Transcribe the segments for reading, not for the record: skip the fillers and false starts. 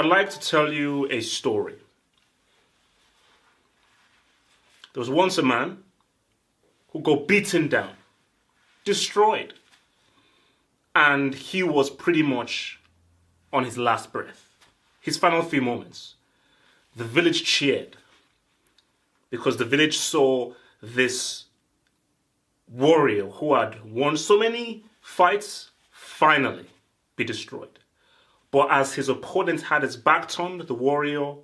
I'd like to tell you a story. There was once a man who got beaten down, destroyed, and he was pretty much on his last breath, his final few moments. The village cheered because the village saw this warrior who had won so many fights finally be destroyed. But as his opponent had his back turned, the warrior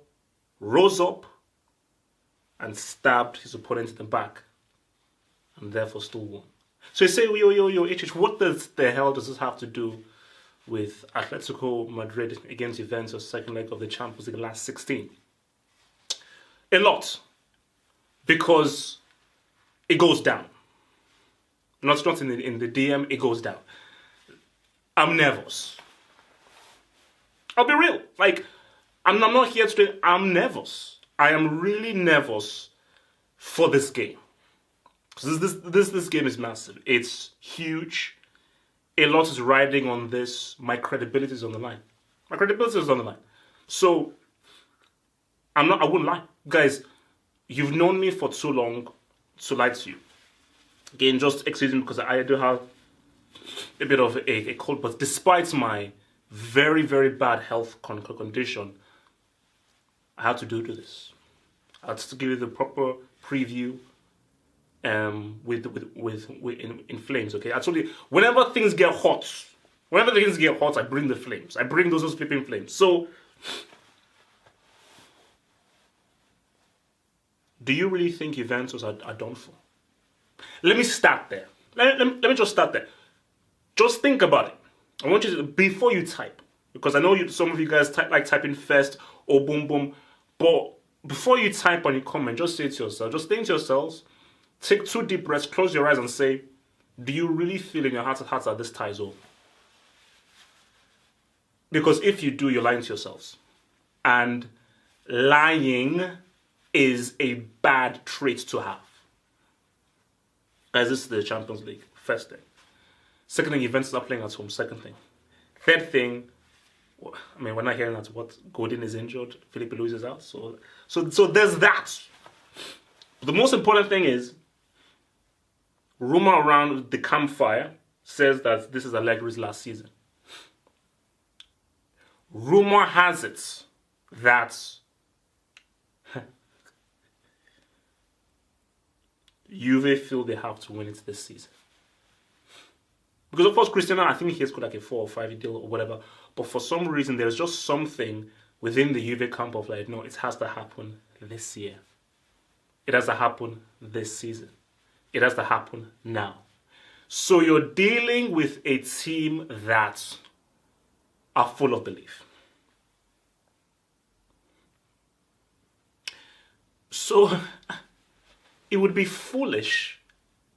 rose up and stabbed his opponent in the back and therefore still won. So you say, yo, HH, what the hell does this have to do with Atletico Madrid against Juventus, second leg of the Champions League last 16? A lot. Because it goes down. Not in the DM, it goes down. I'm nervous. I'll be real. Like, I'm not here today. I'm nervous. I am really nervous for this game. Because this game is massive. It's huge. A lot is riding on this. My credibility is on the line. My credibility is on the line. So, I wouldn't lie. Guys, you've known me for too long to lie to you. Again, just excuse me because I do have a bit of a cold. But despite my very, very bad health condition, I had to do this. I had to give you the proper preview in flames, okay? I told you, whenever things get hot, I bring the flames. I bring those flipping flames. So, do you really think Juventus are done for? Let me start there. Let me just start there. Just think about it. I want you to, before you type, because I know some of you guys like typing first or boom boom, but before you type on your comment, just say to yourself, just think to yourselves, take 2 deep breaths, close your eyes and say, do you really feel in your heart of hearts that this tie is over? Because if you do, you're lying to yourselves. And lying is a bad trait to have. Guys, this is the Champions League, first thing. Second thing, Juventus are playing at home, second thing. Third thing, I mean, we're not hearing that what Godin is injured, Felipe Luis is out, so there's that. But the most important thing is, rumor around the campfire says that this is Allegri's last season. Rumor has it that Juve feel they have to win it this season. Because of course Cristiano, I think he's got like a 4 or 5 deal or whatever. But for some reason, there's just something within the Juve camp of like, no, it has to happen this year. It has to happen this season. It has to happen now. So you're dealing with a team that are full of belief. So it would be foolish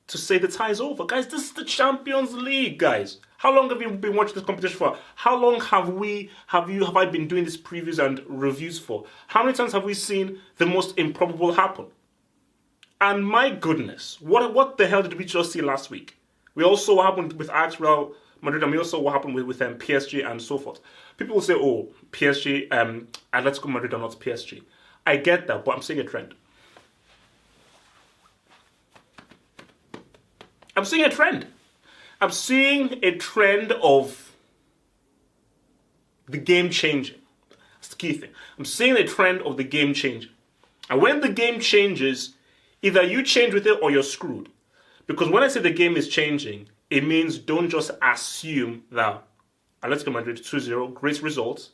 to say the tie is over. Guys, this is the Champions League, guys. How long have you been watching this competition for? How long have I been doing these previews and reviews for? How many times have we seen the most improbable happen? And my goodness, what the hell did we just see last week? We also saw what happened with Ajax, Real Madrid, and we also saw what happened with PSG and so forth. People will say, oh, PSG, Atletico Madrid are not PSG. I get that, but I'm seeing a trend. I'm seeing a trend. I'm seeing a trend of the game changing. That's the key thing. I'm seeing a trend of the game changing. And when the game changes, either you change with it or you're screwed. Because when I say the game is changing, it means don't just assume that Atletico Madrid 2-0, great results,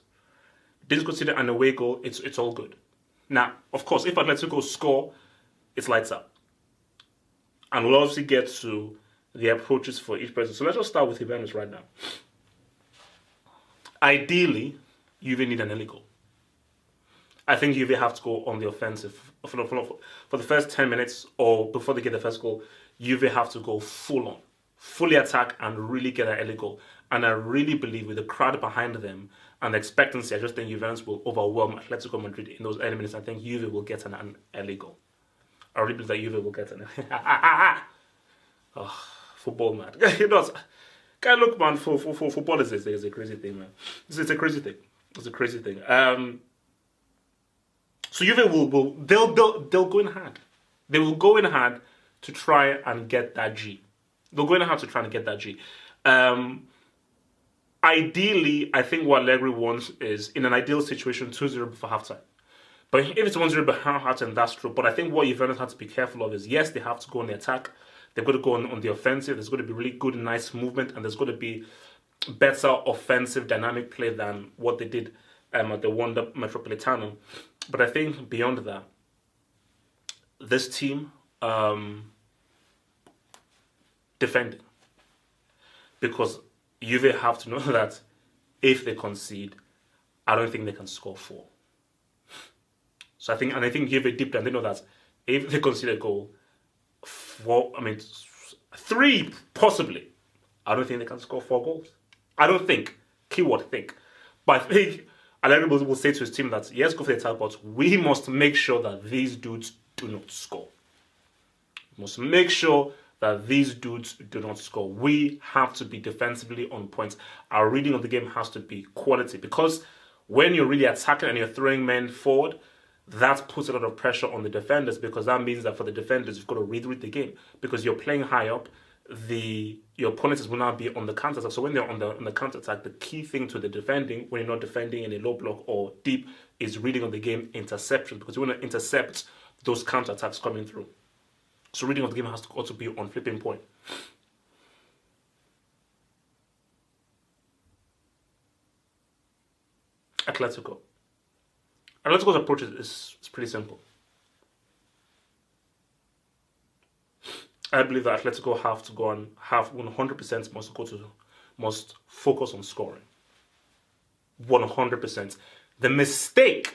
didn't consider an away goal, it's all good. Now, of course, if Atletico score, it's lights up. And we'll obviously get to the approaches for each person. So let's just start with Juventus right now. Ideally, Juve need an early goal. I think Juve have to go on the offensive. For the first 10 minutes or before they get the first goal, Juve have to go full on. Fully attack and really get an early goal. And I really believe with the crowd behind them and the expectancy, I just think Juventus will overwhelm Atletico Madrid in those early minutes. I think Juve will get an early goal. I really believe that Juve will get an football, man. You know, look, man, for football is a crazy thing, man. It's a crazy thing. It's a crazy thing. So Juve they'll go in hard. They will go in hard to try and get that G. They'll go in hard to try and get that G. Ideally, I think what Allegri wants is, in an ideal situation, 2-0 before halftime. But if it's 1-0 before halftime, that's true. But I think what Juventus have to be careful of is, yes, they have to go on the attack. They've got to go on the offensive. There's got to be really good and nice movement. And there's got to be better offensive dynamic play than what they did at the Wanda Metropolitano. But I think beyond that, this team defending. Because Juve have to know that if they concede, I don't think they can score 4. So I think Juve deep down, they know that if they concede a goal, 3 possibly, I don't think they can score 4 goals. I don't think. Keyword think. But I think Allegri will say to his team that, yes, go for the attack, but we must make sure that these dudes do not score. We must make sure that these dudes do not score. We have to be defensively on point. Our reading of the game has to be quality, because when you're really attacking and you're throwing men forward, that puts a lot of pressure on the defenders, because that means that for the defenders, you've got to read the game, because you're playing high up. Your opponents will now be on the counter-attack. So when they're on the counter-attack, the key thing to the defending, when you're not defending in a low block or deep, is reading of the game, interception, because you want to intercept those counter-attacks coming through. So reading of the game has to also be on flipping point. Atletico's approach is pretty simple. I believe that Atletico have to go and have 100% must focus on scoring. 100%. The mistake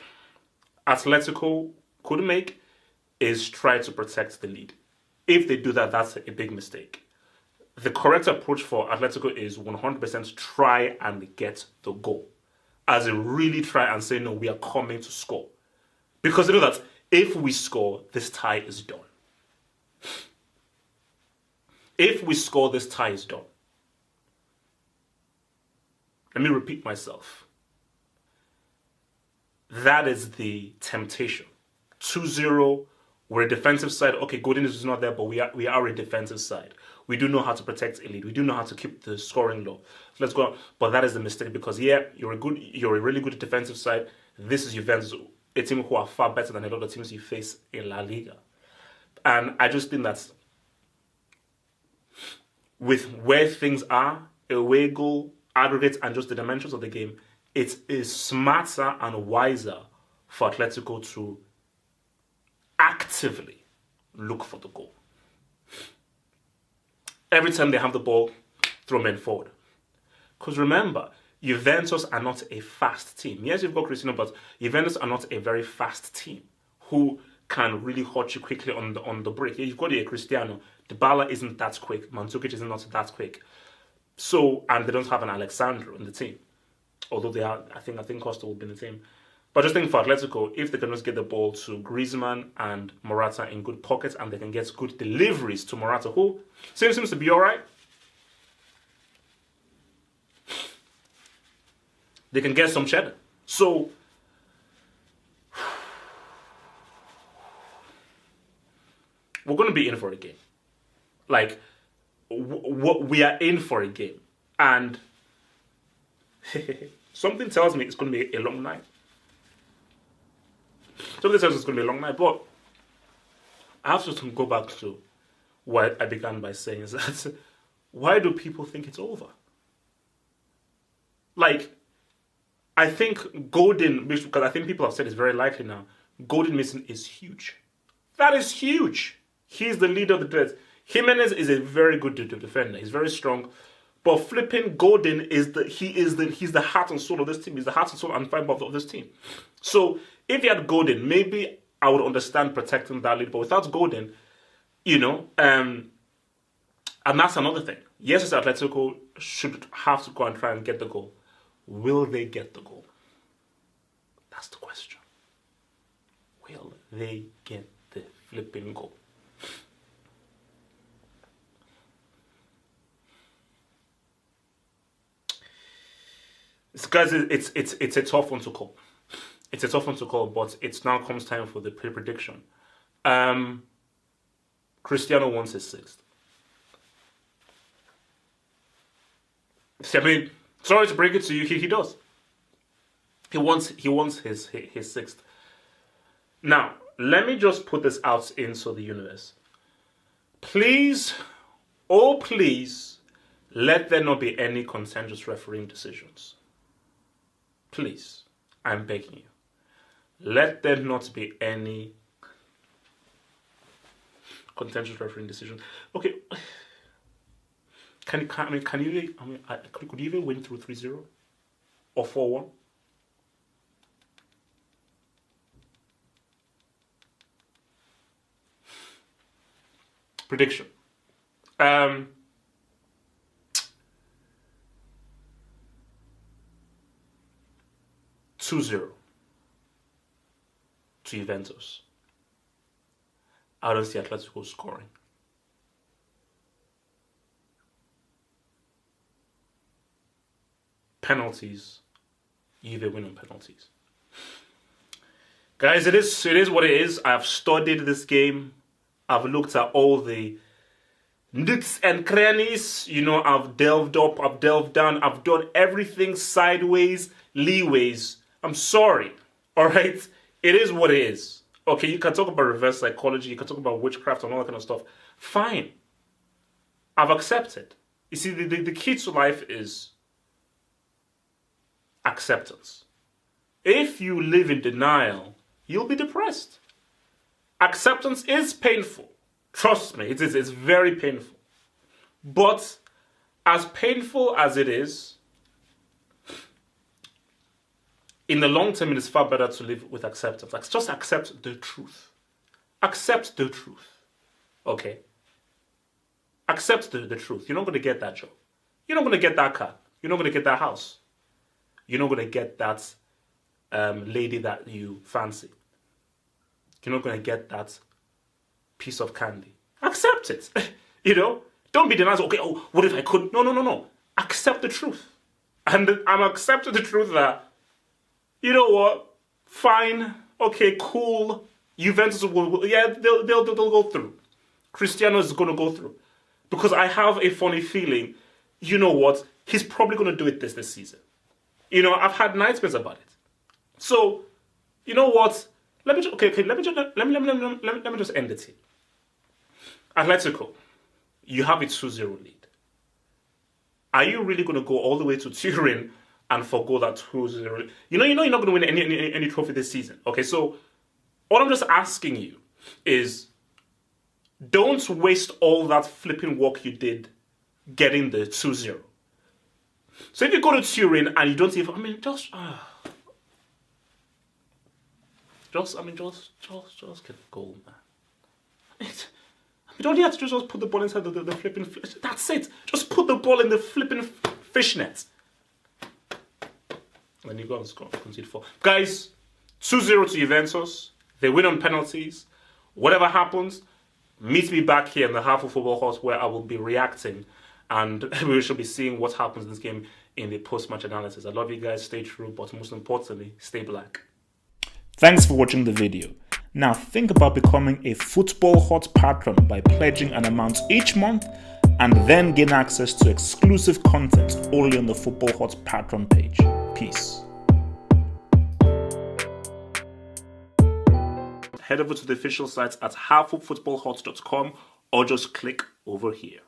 Atletico could make is try to protect the lead. If they do that, that's a big mistake. The correct approach for Atletico is 100% try and get the goal. As in really try and say, no, we are coming to score. Because they know that if we score, this tie is done. If we score, this tie is done. Let me repeat myself. That is the temptation. 2-0, we're a defensive side. Okay, Godin is not there, but we are a defensive side. We do know how to protect a lead. We do know how to keep the scoring low. So let's go on. But that is the mistake, because you're a really good defensive side. This is Juventus, a team who are far better than a lot of teams you face in La Liga. And I just think that with where things are, away goal, aggregate, and just the dimensions of the game, it is smarter and wiser for Atletico to actively look for the goal. Every time they have the ball, throw men forward. Because remember, Juventus are not a fast team. Yes, you've got Cristiano, but Juventus are not a very fast team who can really hurt you quickly on the break. You've got a Cristiano. Dybala isn't that quick. Mandzukic isn't not that quick. So, and they don't have an Alexandro in the team. Although they are, I think Costa will be in the team. But just think for Atletico, if they can just get the ball to Griezmann and Morata in good pockets, and they can get good deliveries to Morata, who seems to be alright. They can get some cheddar. So, we're going to be in for a game. Like, we are in for a game. And something tells me it's going to be a long night. Something tells me it's going to be a long night. But I have to go back to what I began by saying, is that why do people think it's over? Like, I think Godin, because I think people have said it's very likely now, Godin missing is huge. That is huge. He's the leader of the Reds. Jimenez is a very good defender. He's very strong. But flipping Godin he's the heart and soul of this team. He's the heart and soul and fiber of this team. So if you had Godin, maybe I would understand protecting that lead. But without Godin, and that's another thing. Yes, it's Atletico should have to go and try and get the goal. Will they get the goal? That's the question. Will they get the flipping goal? Guys, it's a tough one to call. It's a tough one to call, but it's now comes time for the prediction. Cristiano wants his sixth. I mean, sorry to break it to you, he does. He wants his sixth. Now, let me just put this out into the universe. Please, oh please, let there not be any contentious refereeing decisions. Please, I'm begging you. Let there not be any contentious refereeing decisions. Okay. Could you even win through 3-0 or 4-1? Prediction. 2-0 to Juventus. I don't see Atletico scoring. Penalties. Juve win on penalties. Guys, it is what it is. I've studied this game. I've looked at all the nooks and crannies. You know, I've delved up, I've delved down, I've done everything sideways, leeways. I'm sorry. Alright? It is what it is. Okay, you can talk about reverse psychology, you can talk about witchcraft and all that kind of stuff. Fine. I've accepted. You see, the key to life is acceptance. If you live in denial, you'll be depressed. Acceptance is painful. Trust me, it's very painful. But as painful as it is, in the long term, it is far better to live with acceptance. Like, just accept the truth. Accept the truth. Okay? Accept the truth. You're not going to get that job. You're not going to get that car. You're not going to get that house. You're not going to get that lady that you fancy. You're not going to get that piece of candy. Accept it. You know? Don't be denied. Okay, oh, what if I could? No. Accept the truth. And I'm accepting the truth that, you know what? Fine. Okay, cool. Juventus will yeah, they'll go through. Cristiano is going to go through. Because I have a funny feeling, you know what? He's probably going to do it this season. You know, I've had nightmares about it. So, you know what? Let me just end it here. Atletico, you have a 2-0 lead. Are you really going to go all the way to Turin and forgo that 2-0? You know you're not going to win any trophy this season. Okay, so all I'm just asking you is don't waste all that flipping work you did getting the 2-0. So if you go to Turin and you don't even, just get a goal, man. You don't have to just put the ball inside the flipping fish. That's it. Just put the ball in the flipping fishnet. And you go and score. Concede 4. Guys, 2-0 to Juventus. They win on penalties. Whatever happens, meet me back here in the Half of Football Horse where I will be reacting. And we shall be seeing what happens in this game in the post-match analysis. I love you guys. Stay true. But most importantly, stay black. Thanks for watching the video. Now think about becoming a Football Hot patron by pledging an amount each month and then gain access to exclusive content only on the Football Hot patron page. Peace. Head over to the official site at halfoffootballhot.com or just click over here.